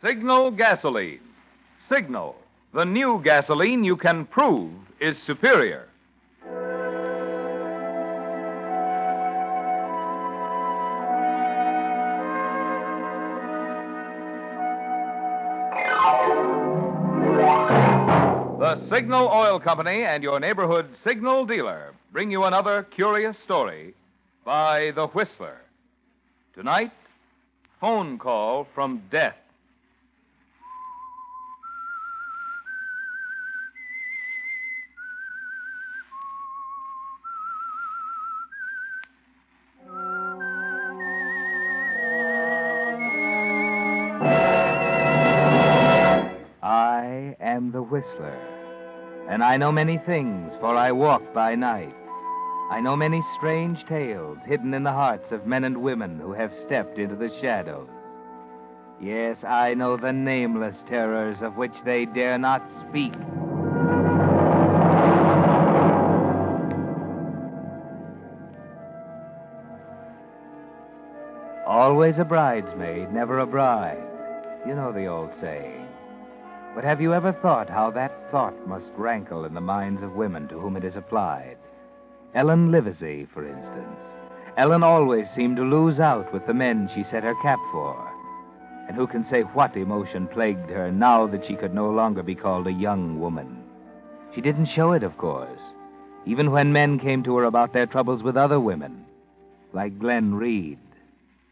Signal gasoline. Signal, the new gasoline you can prove is superior. The Signal Oil Company and your neighborhood Signal dealer bring you another curious story by The Whistler. Tonight, phone call from death. I am the Whistler, and I know many things, for I walk by night. I know many strange tales hidden in the hearts of men and women who have stepped into the shadows. Yes, I know the nameless terrors of which they dare not speak. Always a bridesmaid, never a bride. You know the old saying. But have you ever thought how that thought must rankle in the minds of women to whom it is applied? Helen Liversy, for instance. Ellen always seemed to lose out with the men she set her cap for. And who can say what emotion plagued her now that she could no longer be called a young woman? She didn't show it, of course, even when men came to her about their troubles with other women, like Glen Reed.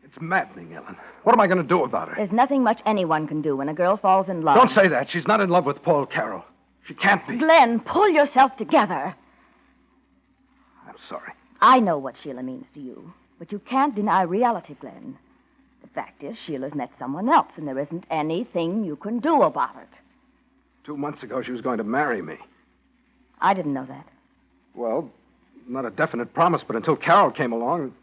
It's maddening, Ellen. What am I going to do about her? There's nothing much anyone can do when a girl falls in love. Don't say that. She's not in love with Paul Carroll. She can't be. Glenn, pull yourself together. I'm sorry. I know what Sheila means to you, but you can't deny reality, Glenn. The fact is, Sheila's met someone else, and there isn't anything you can do about it. 2 months ago, she was going to marry me. I didn't know that. Well, not a definite promise, but until Carroll came along...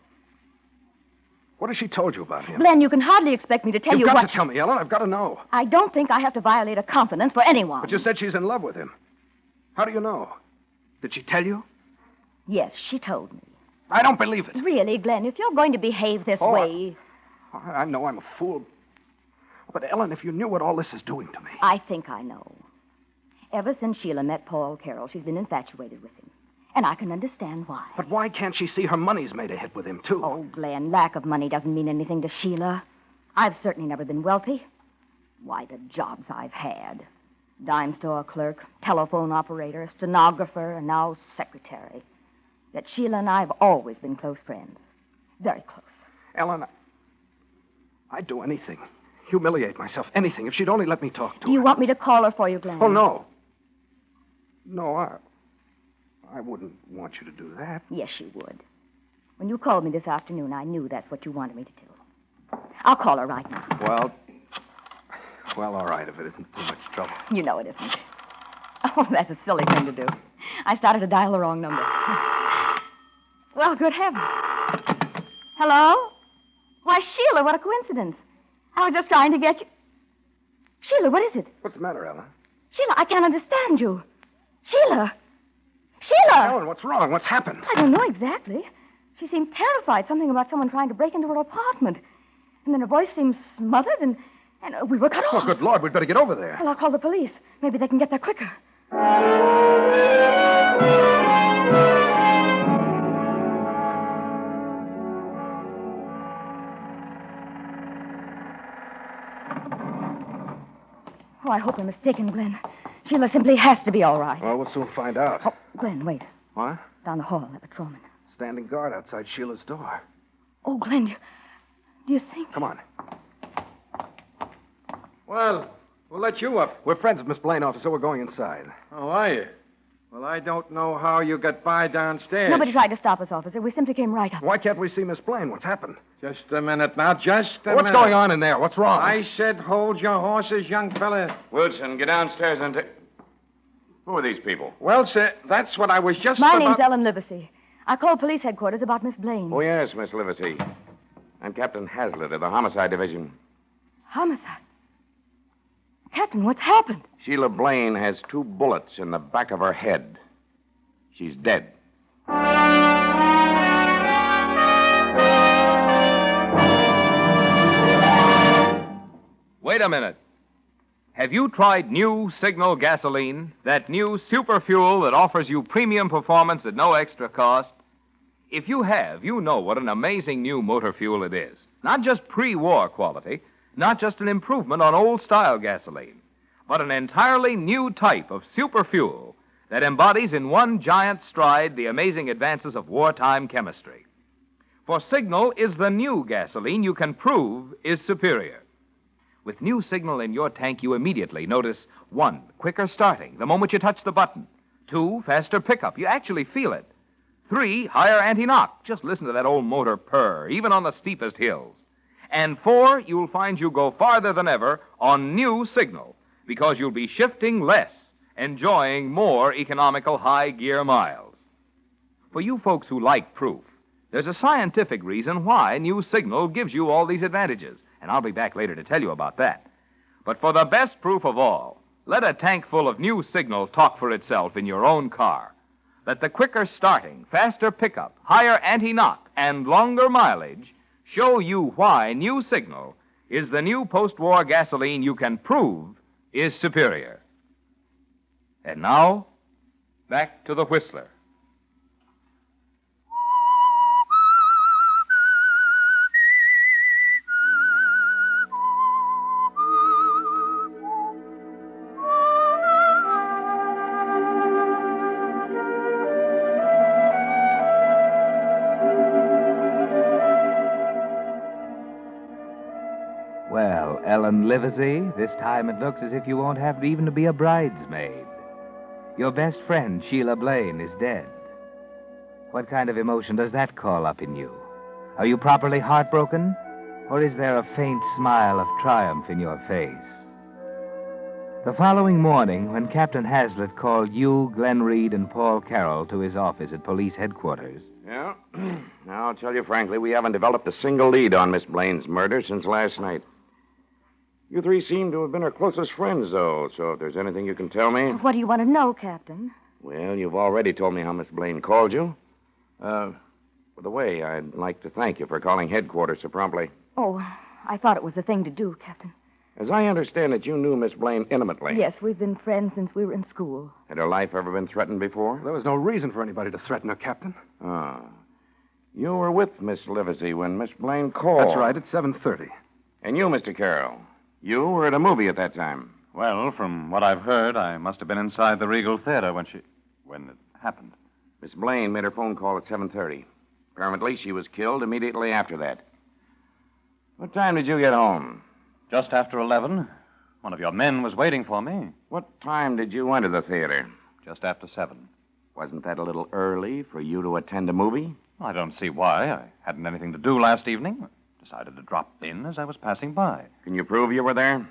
What has she told you about him? Glenn, you can hardly expect me to tell you You've what... got to tell me, Ellen. I've got to know. I don't think I have to violate a confidence for anyone. But you said she's in love with him. How do you know? Did she tell you? Yes, she told me. I don't believe it. Really, Glenn, if you're going to behave this way... I know I'm a fool. But, Ellen, if you knew what all this is doing to me... I think I know. Ever since Sheila met Paul Carroll, she's been infatuated with him. And I can understand why. But why can't she see her money's made a hit with him, too? Oh, Glenn, lack of money doesn't mean anything to Sheila. I've certainly never been wealthy. Why, the jobs I've had. Dime store clerk, telephone operator, stenographer, and now secretary. Yet Sheila and I have always been close friends. Very close. Ellen, I'd do anything. Humiliate myself, anything, if she'd only let me talk to her. Do you want me to call her for you, Glenn? Oh, no. No, I wouldn't want you to do that. Yes, you would. When you called me this afternoon, I knew that's what you wanted me to do. I'll call her right now. Well, all right, if it isn't too much trouble. You know it isn't. Oh, that's a silly thing to do. I started to dial the wrong number. Well, good heavens. Hello? Why, Sheila, what a coincidence. I was just trying to get you... Sheila, what is it? What's the matter, Ellen? Sheila, I can't understand you. Sheila! Sheila! Ellen, what's wrong? What's happened? I don't know exactly. She seemed terrified. Something about someone trying to break into her apartment. And then her voice seemed smothered, and we were cut off. Oh, good Lord, we'd better get over there. Well, I'll call the police. Maybe they can get there quicker. Oh, I hope I'm mistaken, Glenn. Sheila simply has to be all right. Well, we'll soon find out. Oh, Glenn, wait. What? Down the hall, that patrolman. Standing guard outside Sheila's door. Oh, Glenn, do you think... Come on. Well, we'll let you up. We're friends of Miss Blaine, officer. We're going inside. Oh, are you? Well, I don't know how you got by downstairs. Nobody tried to stop us, officer. We simply came right up. Why can't we see Miss Blaine? What's happened? Just a minute now, just a minute. What's going on in there? What's wrong? I said hold your horses, young fella. Wilson, get downstairs and take... Who are these people? Well, sir, that's what I was just My about... name's Helen Liversy. I called police headquarters about Miss Blaine. Oh, yes, Miss Liversy. I'm Captain Hazlitt of the Homicide Division. Homicide? Captain, what's happened? Sheila Blaine has 2 bullets in the back of her head. She's dead. Wait a minute. Have you tried new Signal gasoline, that new super fuel that offers you premium performance at no extra cost? If you have, you know what an amazing new motor fuel it is. Not just pre-war quality, not just an improvement on old-style gasoline, but an entirely new type of super fuel that embodies in one giant stride the amazing advances of wartime chemistry. For Signal is the new gasoline you can prove is superior. With new Signal in your tank, you immediately notice 1, quicker starting the moment you touch the button. 2, faster pickup. You actually feel it. 3, higher anti-knock. Just listen to that old motor purr, even on the steepest hills. And 4, you'll find you go farther than ever on new Signal, because you'll be shifting less, enjoying more economical high-gear miles. For you folks who like proof, there's a scientific reason why new Signal gives you all these advantages, and I'll be back later to tell you about that. But for the best proof of all, let a tank full of new Signal talk for itself in your own car. Let the quicker starting, faster pickup, higher anti-knock, and longer mileage show you why new Signal is the new post-war gasoline you can prove is superior. And now, back to the Whistler. Well, Helen Liversy, this time it looks as if you won't have even to be a bridesmaid. Your best friend, Sheila Blaine, is dead. What kind of emotion does that call up in you? Are you properly heartbroken? Or is there a faint smile of triumph in your face? The following morning, when Captain Hazlitt called you, Glen Reed, and Paul Carroll to his office at police headquarters. Yeah. Now, I'll tell you frankly, we haven't developed a single lead on Miss Blaine's murder since last night. You three seem to have been her closest friends, though, so if there's anything you can tell me... What do you want to know, Captain? Well, you've already told me how Miss Blaine called you. By the way, I'd like to thank you for calling headquarters so promptly. Oh, I thought it was the thing to do, Captain. As I understand it, you knew Miss Blaine intimately. Yes, we've been friends since we were in school. Had her life ever been threatened before? There was no reason for anybody to threaten her, Captain. Ah. You were with Miss Liversy when Miss Blaine called. That's right, at 7:30. And you, Mr. Carroll, you were at a movie at that time. Well, from what I've heard, I must have been inside the Regal Theater when it happened. Miss Blaine made her phone call at 7:30. Apparently, she was killed immediately after that. What time did you get home? Just after 11. One of your men was waiting for me. What time did you enter the theater? Just after 7. Wasn't that a little early for you to attend a movie? I don't see why. I hadn't anything to do last evening. Decided to drop in as I was passing by. Can you prove you were there?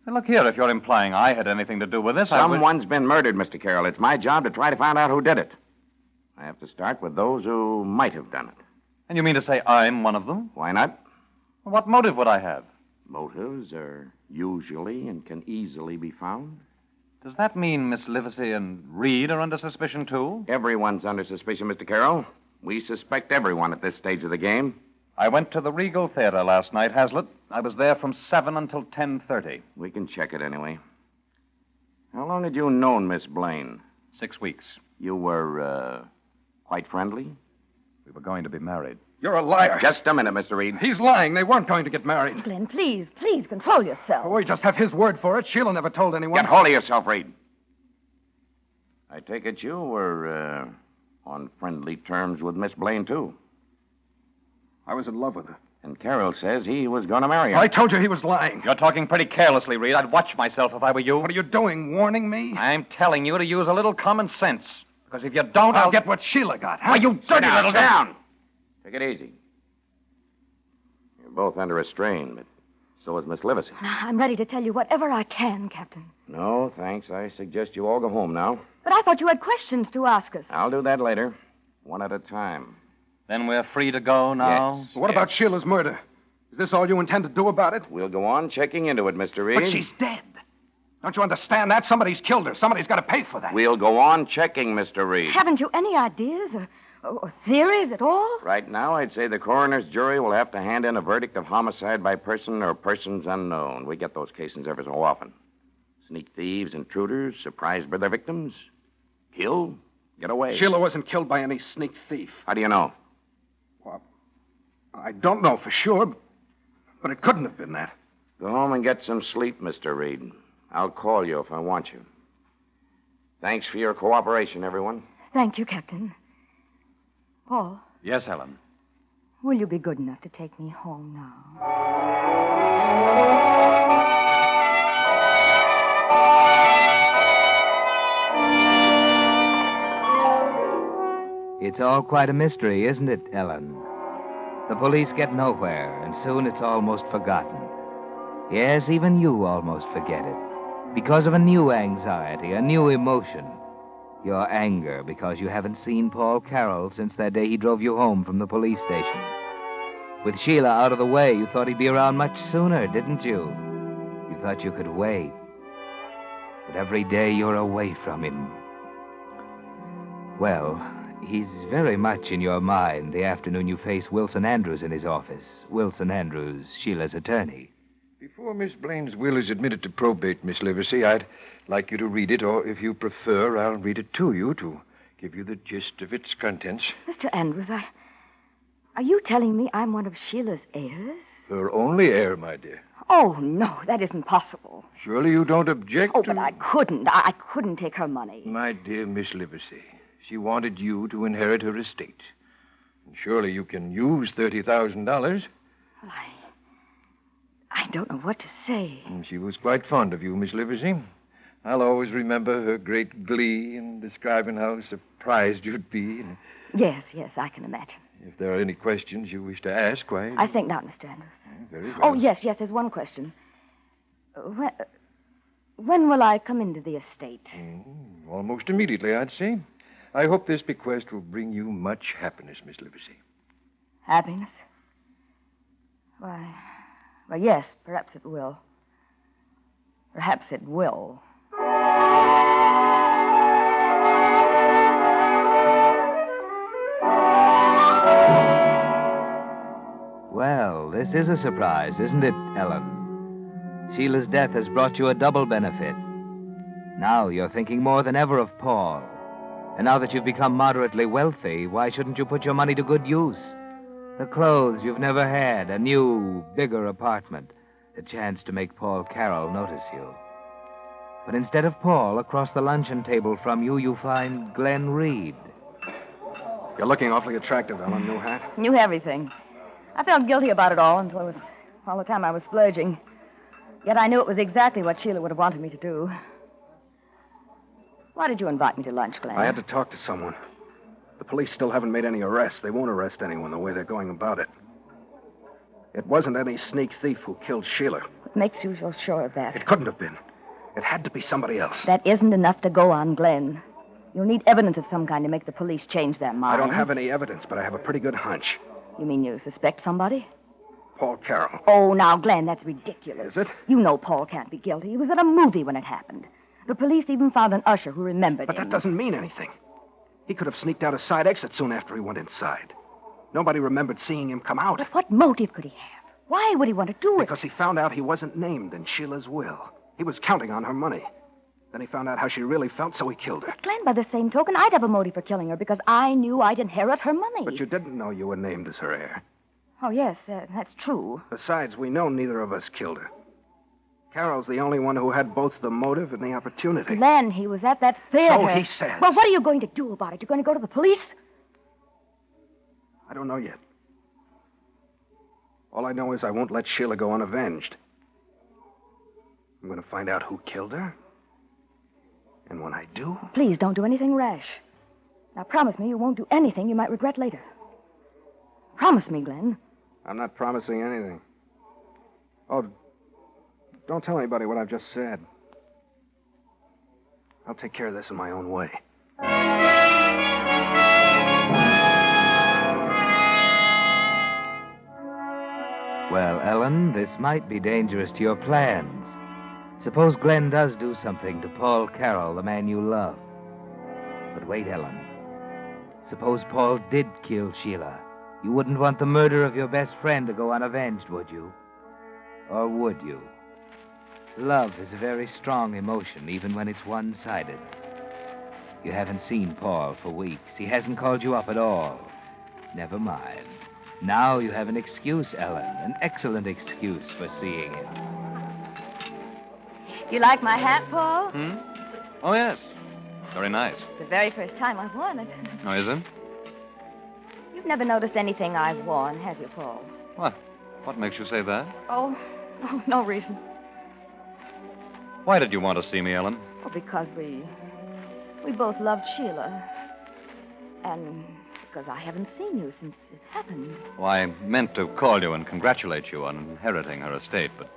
Now, look here, if you're implying I had anything to do with this, Someone's been murdered, Mr. Carroll. It's my job to try to find out who did it. I have to start with those who might have done it. And you mean to say I'm one of them? Why not? What motive would I have? Motives are usually and can easily be found. Does that mean Miss Liversy and Reed are under suspicion, too? Everyone's under suspicion, Mr. Carroll. We suspect everyone at this stage of the game. I went to the Regal Theater last night, Hazlitt. I was there from 7 until 10:30. We can check it anyway. How long had you known Miss Blaine? 6 weeks. You were, quite friendly? We were going to be married. You're a liar. Just a minute, Mr. Reed. He's lying. They weren't going to get married. Glenn, please control yourself. We just have his word for it. Sheila never told anyone. Get hold of yourself, Reed. I take it you were, on friendly terms with Miss Blaine, too. I was in love with her. And Carroll says he was going to marry her. I told you he was lying. You're talking pretty carelessly, Reed. I'd watch myself if I were you. What are you doing, warning me? I'm telling you to use a little common sense. Because if you don't, I'll get what Sheila got. Huh? Why, you dirty down, little down. Take it easy. You're both under a strain, but so is Miss Liversy. I'm ready to tell you whatever I can, Captain. No, thanks. I suggest you all go home now. But I thought you had questions to ask us. I'll do that later. One at a time. Then we're free to go now? Yes. What about Sheila's murder? Is this all you intend to do about it? We'll go on checking into it, Mr. Reed. But she's dead. Don't you understand that? Somebody's killed her. Somebody's got to pay for that. We'll go on checking, Mr. Reed. Haven't you any ideas or theories at all? Right now, I'd say the coroner's jury will have to hand in a verdict of homicide by person or persons unknown. We get those cases every so often. Sneak thieves, intruders, surprised by their victims. Kill, get away. Sheila wasn't killed by any sneak thief. How do you know? Well, I don't know for sure, but it couldn't have been that. Go home and get some sleep, Mr. Reed. I'll call you if I want you. Thanks for your cooperation, everyone. Thank you, Captain. Paul, Yes, Helen. will you be good enough to take me home now? It's all quite a mystery, isn't it, Ellen? The police get nowhere, and soon it's almost forgotten. Yes, even you almost forget it. Because of a new anxiety, a new emotion. Your anger because you haven't seen Paul Carroll since that day he drove you home from the police station. With Sheila out of the way, you thought he'd be around much sooner, didn't you? You thought you could wait. But every day you're away from him. Well, he's very much in your mind the afternoon you face Wilson Andrews in his office. Wilson Andrews, Sheila's attorney. Before Miss Blaine's will is admitted to probate, Miss Liversy, I'd like you to read it, or if you prefer, I'll read it to you to give you the gist of its contents. Mr. Andrews, are you telling me I'm one of Sheila's heirs? Her only heir, my dear. Oh, no, that isn't possible. Surely you don't object Oh, to... but I couldn't. I couldn't take her money. My dear Miss Liversy, she wanted you to inherit her estate. And surely you can use $30,000. I don't know what to say. And she was quite fond of you, Miss Liversy. I'll always remember her great glee in describing how surprised you'd be. And Yes, I can imagine. if there are any questions you wish to ask, why... I think not, Mr. Andrews. Very well. Oh, yes, there's one question. When will I come into the estate? Almost immediately, I'd say. I hope this bequest will bring you much happiness, Miss Liversy. Happiness? Why, yes, perhaps it will. Perhaps it will. Well, this is a surprise, isn't it, Ellen? Sheila's death has brought you a double benefit. Now you're thinking more than ever of Paul. And now that you've become moderately wealthy, why shouldn't you put your money to good use? The clothes you've never had, a new, bigger apartment, a chance to make Paul Carroll notice you. But instead of Paul, across the luncheon table from you, you find Glen Reed. You're looking awfully attractive, Ellen. New hat? Knew everything. I felt guilty about it all until all the time I was splurging. Yet I knew it was exactly what Sheila would have wanted me to do. Why did you invite me to lunch, Glen? I had to talk to someone. The police still haven't made any arrests. They won't arrest anyone the way they're going about it. It wasn't any sneak thief who killed Sheila. What makes you so sure of that? It couldn't have been. It had to be somebody else. That isn't enough to go on, Glen. You'll need evidence of some kind to make the police change their mind. I don't have any evidence, but I have a pretty good hunch. You mean you suspect somebody? Paul Carroll. Oh, now, Glen, that's ridiculous. Is it? You know Paul can't be guilty. He was at a movie when it happened. The police even found an usher who remembered But him. that doesn't mean anything. He could have sneaked out a side exit soon after he went inside. Nobody remembered seeing him come out. But what motive could he have? Why would he want to do it? Because he found out he wasn't named in Sheila's will. He was counting on her money. Then he found out how she really felt, so he killed her. But Glen, by the same token, I'd have a motive for killing her because I knew I'd inherit her money. But you didn't know you were named as her heir. Oh, yes, that's true. Besides, we know neither of us killed her. Carol's the only one who had both the motive and the opportunity. Glen, he was at that theater. So he says. Well, what are you going to do about it? You're going to go to the police? I don't know yet. All I know is I won't let Sheila go unavenged. I'm going to find out who killed her. And when I do... Please don't do anything rash. Now, promise me you won't do anything you might regret later. Promise me, Glen. I'm not promising anything. Oh, don't tell anybody what I've just said. I'll take care of this in my own way. Well, Ellen, this might be dangerous to your plans. Suppose Glen does do something to Paul Carroll, the man you love. But wait, Ellen. Suppose Paul did kill Sheila. You wouldn't want the murder of your best friend to go unavenged, would you? Or would you? Love is a very strong emotion, even when it's one-sided. You haven't seen Paul for weeks. He hasn't called you up at all. Never mind. Now you have an excuse, Ellen. An excellent excuse for seeing him. You like my hat, Paul? Oh, yes. Very nice. It's the very first time I've worn it. Oh, is it? You've never noticed anything I've worn, have you, Paul? What? What makes you say that? Oh, no reason. Why did you want to see me, Ellen? Oh, because we both loved Sheila. And because I haven't seen you since it happened. Well, I meant to call you and congratulate you on inheriting her estate, but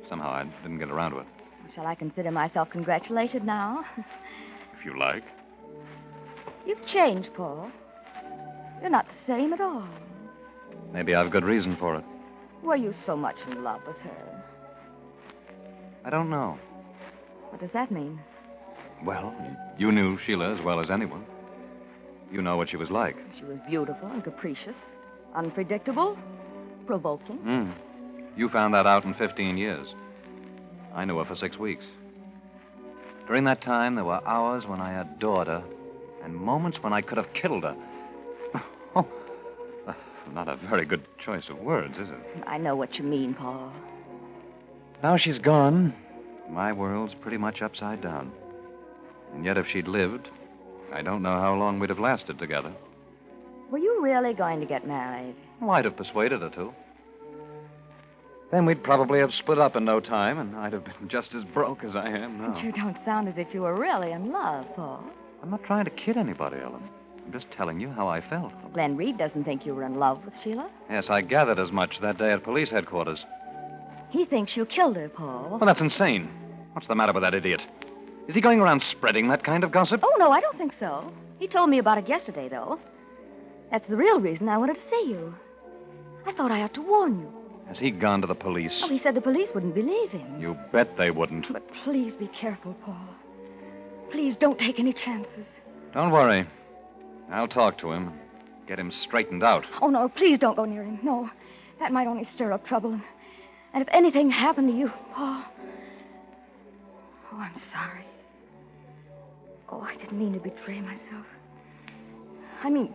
somehow I didn't get around to it. Shall I consider myself congratulated now? If you like. You've changed, Paul. You're not the same at all. Maybe I've good reason for it. Were you so much in love with her? I don't know. What does that mean? Well, you knew Sheila as well as anyone. You know what she was like. She was beautiful and capricious, unpredictable, provoking. You found that out in 15 years. I knew her for 6 weeks. During that time, there were hours when I adored her and moments when I could have killed her. Oh, not a very good choice of words, is it? I know what you mean, Paul. Now she's gone. My world's pretty much upside down. And yet, if she'd lived, I don't know how long we'd have lasted together. Were you really going to get married? Well, I'd have persuaded her to. Then we'd probably have split up in no time, and I'd have been just as broke as I am now. But you don't sound as if you were really in love, Paul. I'm not trying to kid anybody, Ellen. I'm just telling you how I felt. Glen Reed doesn't think you were in love with Sheila. Yes, I gathered as much that day at police headquarters. He thinks you killed her, Paul. Well, that's insane. What's the matter with that idiot? Is he going around spreading that kind of gossip? Oh, no, I don't think so. He told me about it yesterday, though. That's the real reason I wanted to see you. I thought I ought to warn you. Has he gone to the police? Oh, he said the police wouldn't believe him. You bet they wouldn't. But please be careful, Paul. Please don't take any chances. Don't worry. I'll talk to him. Get him straightened out. Oh, no, please don't go near him. No, that might only stir up trouble. And if anything happened to you, Paul... Oh, I'm sorry. Oh, I didn't mean to betray myself. I mean...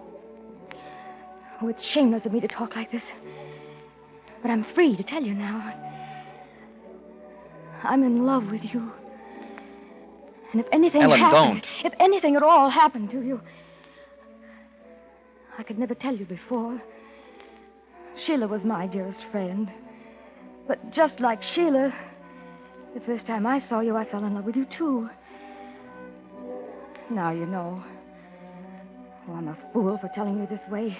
Oh, it's shameless of me to talk like this. But I'm free to tell you now. I'm in love with you. And if anything Ellen, happened... don't. If anything at all happened to you... I could never tell you before. Sheila was my dearest friend. But just like Sheila, the first time I saw you, I fell in love with you, too. Now you know. Oh, I'm a fool for telling you this way.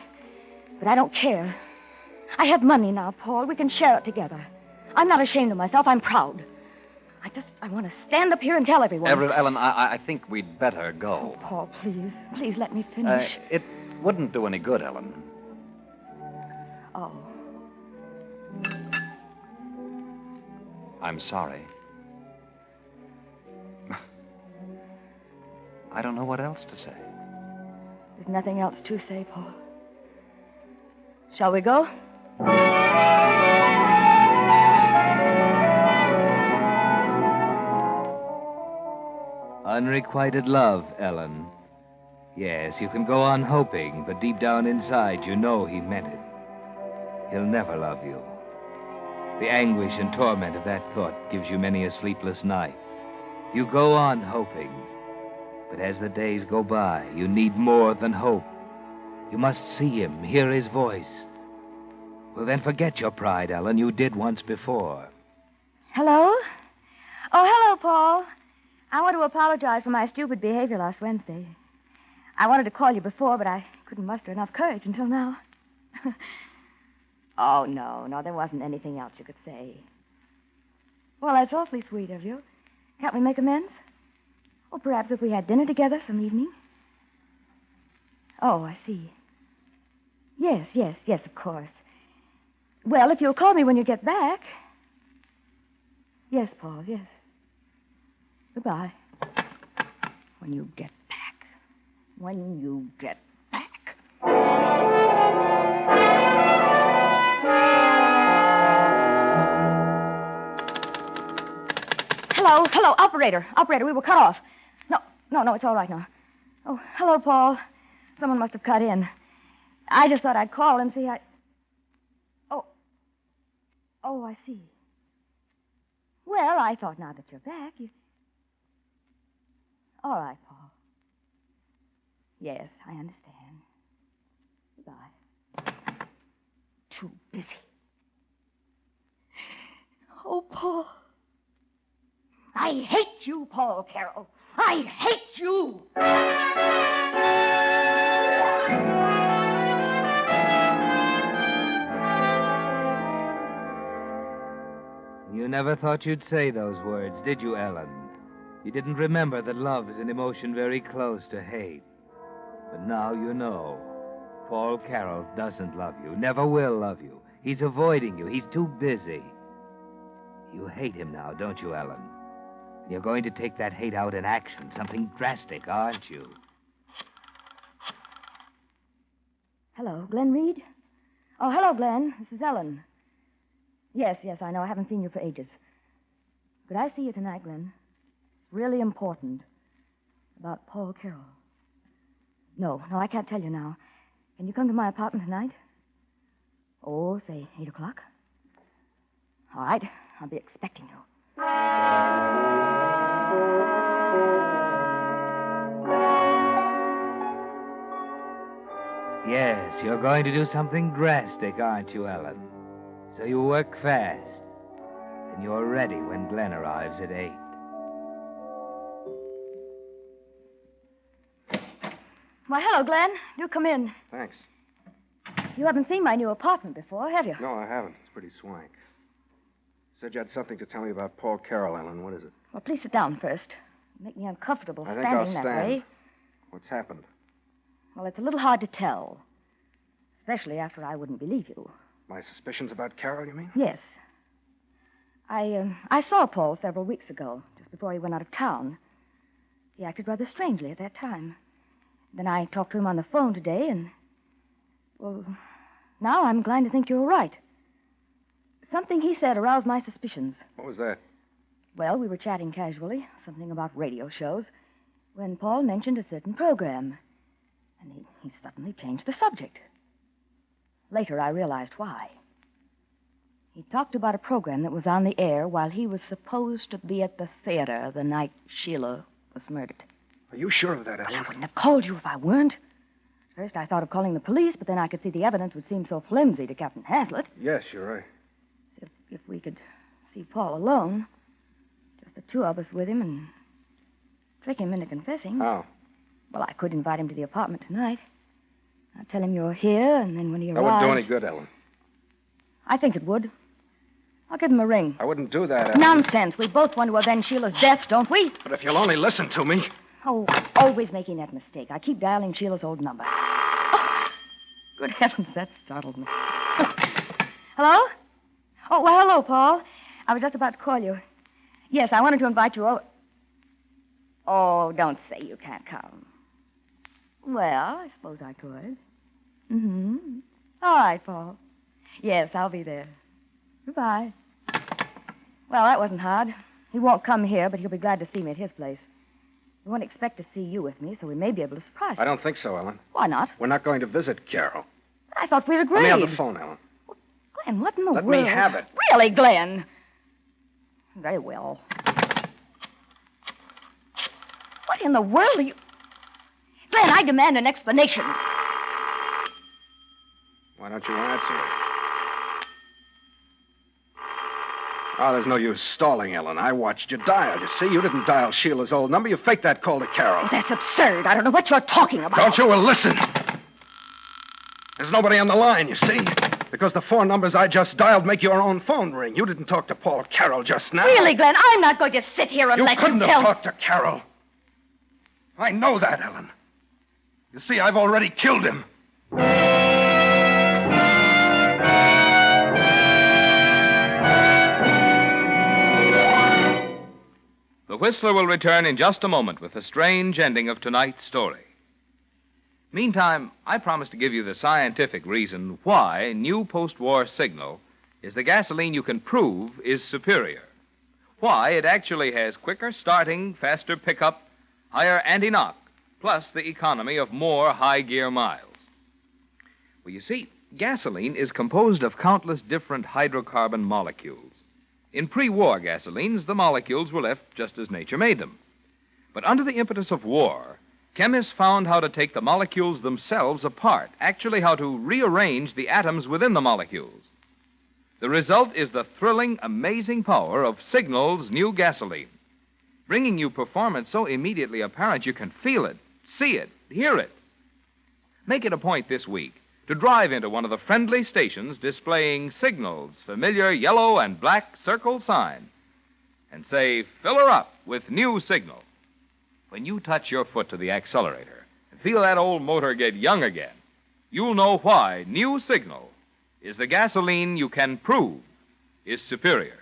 But I don't care. I have money now, Paul. We can share it together. I'm not ashamed of myself. I'm proud. I want to stand up here and tell everyone. Ellen, I think we'd better go. Oh, Paul, please. Please let me finish. It wouldn't do any good, Ellen. Oh. I'm sorry. I don't know what else to say. There's nothing else to say, Paul. Shall we go? Unrequited love, Ellen. Yes, you can go on hoping, but deep down inside, you know he meant it. He'll never love you. The anguish and torment of that thought gives you many a sleepless night. You go on hoping, but as the days go by, you need more than hope. You must see him, hear his voice. Well, then forget your pride, Ellen. You did once before. Hello? Oh, hello, Paul. I want to apologize for my stupid behavior last Wednesday. I wanted to call you before, but I couldn't muster enough courage until now. Oh, no, there wasn't anything else you could say. Well, that's awfully sweet of you. Can't we make amends? Or perhaps if we had dinner together some evening? Oh, I see. Yes, of course. Well, if you'll call me when you get back. Yes, Paul, yes. Goodbye. When you get back. When you get back. hello, operator. Operator, we were cut off. No, it's all right now. Oh, hello, Paul. Someone must have cut in. I just thought I'd call and see. Oh, I see. Well, I thought now that you're back, All right, Paul. Yes, I understand. Goodbye. Too busy. Oh, Paul. I hate you, Paul Carroll. I hate you. You never thought you'd say those words, did you, Ellen? You didn't remember that love is an emotion very close to hate. But now you know. Paul Carroll doesn't love you, never will love you. He's avoiding you. He's too busy. You hate him now, don't you, Ellen? You're going to take that hate out in action, something drastic, aren't you? Hello, Glen Reed? Oh, hello, Glen. This is Ellen. Yes, I know. I haven't seen you for ages. Could I see you tonight, Glen? It's really important. About Paul Carroll. No, I can't tell you now. Can you come to my apartment tonight? Oh, say 8 o'clock. All right. I'll be expecting you. Yes, you're going to do something drastic, aren't you, Ellen? So you work fast. And you're ready when Glen arrives at 8. Why, hello, Glen. Do come in. Thanks. You haven't seen my new apartment before, have you? No, I haven't. It's pretty swank. Said you had something to tell me about Paul Carroll, Ellen. What is it? Well, please sit down first. You make me uncomfortable I think standing I'll that stand. way. What's happened? Well, it's a little hard to tell. Especially after I wouldn't believe you. My suspicions about Carroll, you mean? Yes. I saw Paul several weeks ago, just before he went out of town. He acted rather strangely at that time. Then I talked to him on the phone today, and... Well, now I'm inclined to think you're right. Something he said aroused my suspicions. What was that? Well, we were chatting casually, something about radio shows, when Paul mentioned a certain program. And he suddenly changed the subject. Later, I realized why. He talked about a program that was on the air while he was supposed to be at the theater the night Sheila was murdered. Are you sure of that, Well, Ellen? I wouldn't have called you if I weren't. First, I thought of calling the police, but then I could see the evidence would seem so flimsy to Captain Haslett. Yes, you're right. If we could see Paul alone, just the two of us with him, and trick him into confessing. How? Well, I could invite him to the apartment tonight. I'll tell him you're here, and then when he arrives... That wouldn't do any good, Ellen. I think it would. I'll give him a ring. I wouldn't do that, Ellen. Nonsense. We both want to avenge Sheila's death, don't we? But if you'll only listen to me... Oh, always making that mistake. I keep dialing Sheila's old number. Oh, good heavens, that startled me. Hello? Oh, well, hello, Paul. I was just about to call you. Yes, I wanted to invite you over. Oh, don't say you can't come. Well, I suppose I could. Mm-hmm. All right, Paul. Yes, I'll be there. Goodbye. Well, that wasn't hard. He won't come here, but he'll be glad to see me at his place. He won't expect to see you with me, so we may be able to surprise him. I don't think so, Ellen. Why not? We're not going to visit Carroll. I thought we'd agreed. Let me have the phone, Ellen. Glenn, what in the Let world? me have it. Really, Glenn? Very well. What in the world are you... Glenn, I demand an explanation. Why don't you answer it? Oh, there's no use stalling, Ellen. I watched you dial. You see, you didn't dial Sheila's old number. You faked that call to Carroll. That's absurd. I don't know what you're talking about. Don't you? Well, listen. There's nobody on the line, you see. Because the 4 numbers I just dialed make your own phone ring. You didn't talk to Paul Carroll just now. Really, Glenn, I'm not going to sit here and let you couldn't tell... have talked to Carroll. I know that, Ellen. You see, I've already killed him. The Whistler will return in just a moment with the strange ending of tonight's story. Meantime, I promise to give you the scientific reason why new post-war Signal is the gasoline you can prove is superior. Why, it actually has quicker starting, faster pickup, higher anti-knock, plus the economy of more high-gear miles. Well, you see, gasoline is composed of countless different hydrocarbon molecules. In pre-war gasolines, the molecules were left just as nature made them. But under the impetus of war, chemists found how to take the molecules themselves apart, actually how to rearrange the atoms within the molecules. The result is the thrilling, amazing power of Signal's new gasoline, bringing you performance so immediately apparent you can feel it, see it, hear it. Make it a point this week to drive into one of the friendly stations displaying Signal's familiar yellow and black circle sign and say, "Fill her up with new Signal." When you touch your foot to the accelerator and feel that old motor get young again, you'll know why new Signal is the gasoline you can prove is superior.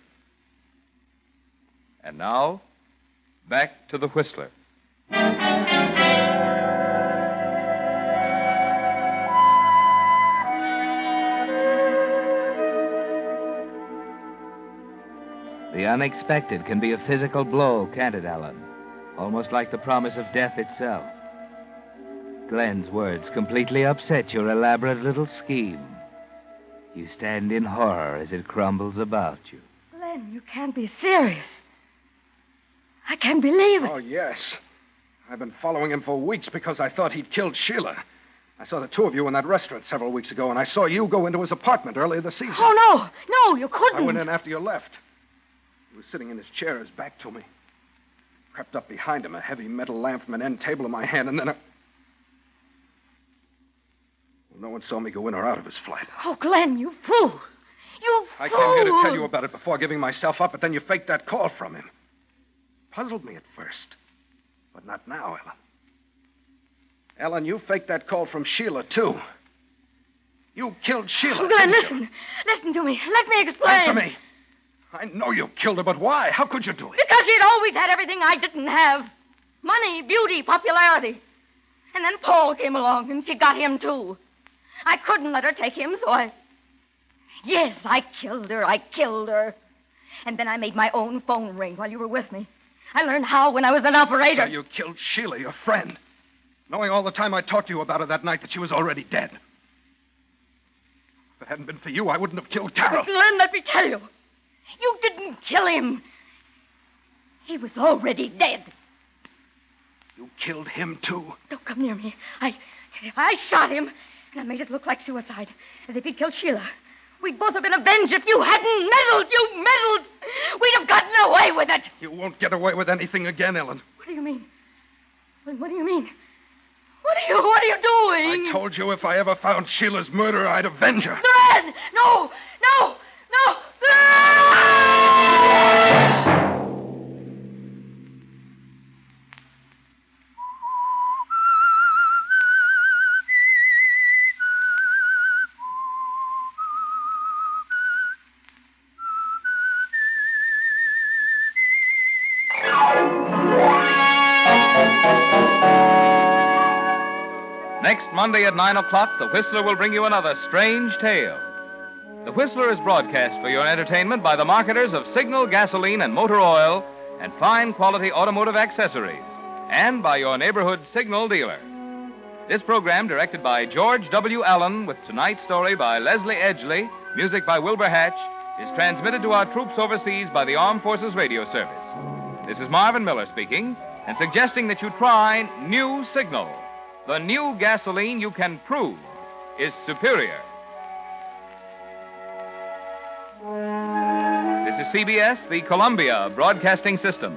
And now, back to the Whistler. The unexpected can be a physical blow, can't it, Ellen? Almost like the promise of death itself. Glen's words completely upset your elaborate little scheme. You stand in horror as it crumbles about you. Glen, you can't be serious. I can't believe it. Oh, yes. I've been following him for weeks because I thought he'd killed Sheila. I saw the two of you in that restaurant several weeks ago, and I saw you go into his apartment earlier this season. Oh, no. No, you couldn't. I went in after you left. He was sitting in his chair, his back to me. Crept up behind him, a heavy metal lamp from an end table in my hand, and then Well, no one saw me go in or out of his flat. Oh, Glen, you fool. You fool. I came here to tell you about it before giving myself up, but then you faked that call from him. Puzzled me at first, but not now, Ellen. Ellen, you faked that call from Sheila, too. You killed Sheila. Oh, Glen, listen. Listen to me. Let me explain. Answer me. I know you killed her, but why? How could you do it? Because she'd always had everything I didn't have. Money, beauty, popularity. And then Paul came along, and she got him, too. I couldn't let her take him, so Yes, I killed her. And then I made my own phone ring while you were with me. I learned how when I was an operator. So you killed Sheila, your friend, knowing all the time I talked to you about her that night that she was already dead. If it hadn't been for you, I wouldn't have killed Carol. But Glen, let me tell you. You didn't kill him. He was already dead. You killed him, too? Don't come near me. I shot him, and I made it look like suicide, as if he'd killed Sheila. We'd both have been avenged if you hadn't meddled. You meddled. We'd have gotten away with it. You won't get away with anything again, Ellen. What do you mean? What do you mean? What are you doing? I told you if I ever found Sheila's murderer, I'd avenge her. Glen! No! Next Monday at 9 o'clock, The Whistler will bring you another strange tale. The Whistler is broadcast for your entertainment by the marketers of Signal gasoline and motor oil and fine quality automotive accessories, and by your neighborhood Signal dealer. This program, directed by George W. Allen, with tonight's story by Leslie Edgley, music by Wilbur Hatch, is transmitted to our troops overseas by the Armed Forces Radio Service. This is Marvin Miller speaking, and suggesting that you try new Signal, the new gasoline you can prove is superior. This is CBS, the Columbia Broadcasting System.